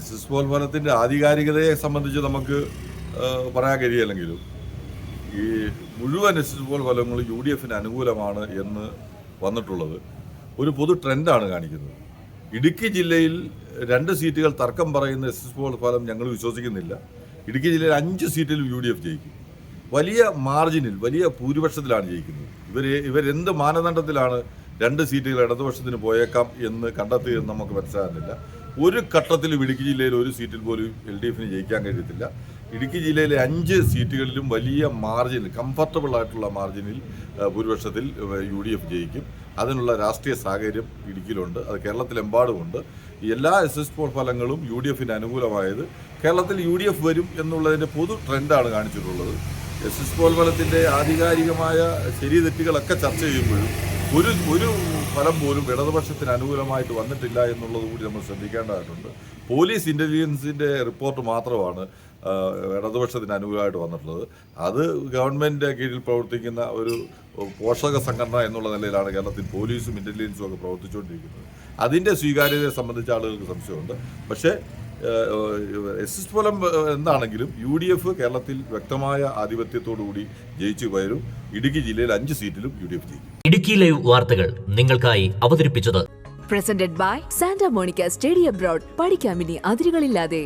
S Paul ഫലത്തിൻ്റെ ആധികാരികതയെ സംബന്ധിച്ച് നമുക്ക് പറയാൻ കഴിയില്ലെങ്കിലും ഈ മുഴുവൻ എസ് പോൾ ഫലങ്ങളും UDFന് അനുകൂലമാണ് എന്ന് വന്നിട്ടുള്ളത് ഒരു പൊതു ട്രെൻഡാണ് കാണിക്കുന്നത്. ഇടുക്കി ജില്ലയിൽ 2 സീറ്റുകൾ തർക്കം പറയുന്ന എസ് പോൾ ഫലം ഞങ്ങൾ വിശ്വസിക്കുന്നില്ല. ഇടുക്കി ജില്ലയിൽ 5 സീറ്റിലും UDF ജയിക്കും. വലിയ മാർജിനിൽ, വലിയ ഭൂരിപക്ഷത്തിലാണ് ജയിക്കുന്നത്. ഇവരെന്ത് മാനദണ്ഡത്തിലാണ് 2 സീറ്റുകൾ ഇടതുപക്ഷത്തിന് പോയേക്കാം എന്ന് കണ്ടെത്തിയെന്ന് നമുക്ക് മനസ്സിലാകുന്നില്ല. ഒരു ഘട്ടത്തിലും ഇടുക്കി ജില്ലയിൽ ഒരു സീറ്റിൽ പോലും LDFന് ജയിക്കാൻ കഴിയത്തില്ല. ഇടുക്കി ജില്ലയിലെ 5 സീറ്റുകളിലും വലിയ മാർജിനിൽ, കംഫർട്ടബിൾ ആയിട്ടുള്ള മാർജിനിൽ ഭൂരിപക്ഷത്തിൽ UDF ജയിക്കും. അതിനുള്ള രാഷ്ട്രീയ സാഹചര്യം ഇടുക്കിയിലുണ്ട്, അത് കേരളത്തിലെമ്പാടുമുണ്ട്. എല്ലാ SS പോൾ ഫലങ്ങളും UDFന് അനുകൂലമായത് കേരളത്തിൽ UDF വരും എന്നുള്ളതിൻ്റെ പൊതു ട്രെൻഡാണ് കാണിച്ചിട്ടുള്ളത്. SS പോൾ ഫലത്തിൻ്റെ ആധികാരികമായ ശരി തെറ്റുകളൊക്കെ ചർച്ച ചെയ്യുമ്പോഴും ഒരു ഫലം പോലും ഇടതുപക്ഷത്തിന് അനുകൂലമായിട്ട് വന്നിട്ടില്ല എന്നുള്ളത് കൂടി നമ്മൾ ശ്രദ്ധിക്കേണ്ടതായിട്ടുണ്ട്. പോലീസ് ഇൻ്റലിജൻസിൻ്റെ റിപ്പോർട്ട് മാത്രമാണ് ഇടതുപക്ഷത്തിന് അനുകൂലമായിട്ട് വന്നിട്ടുള്ളത്. അത് ഗവൺമെൻറ് കീഴിൽ പ്രവർത്തിക്കുന്ന ഒരു പോഷക സംഘടന എന്നുള്ള നിലയിലാണ് കേരളത്തിൽ പോലീസും ഇൻ്റലിജൻസും ഒക്കെ പ്രവർത്തിച്ചുകൊണ്ടിരിക്കുന്നത്. അതിൻ്റെ സ്വീകാര്യതയെ സംബന്ധിച്ച് ആളുകൾക്ക് സംശയമുണ്ട്. പക്ഷേ SS ഫലം എന്താണെങ്കിലും UDF കേരളത്തിൽ വ്യക്തമായ ആധിപത്യത്തോടുകൂടി ജയിച്ചു വരും. ഇടുക്കി ജില്ലയിൽ 5 സീറ്റിലും UDF ജയിക്കും. ഇടുക്കി ലൈവ് വാർത്തകൾ നിങ്ങൾക്കായി അവതരിപ്പിച്ചത് presented by Santa Monica study abroad. പഠിക്കാമിനി അതിരുകളില്ലാതെ.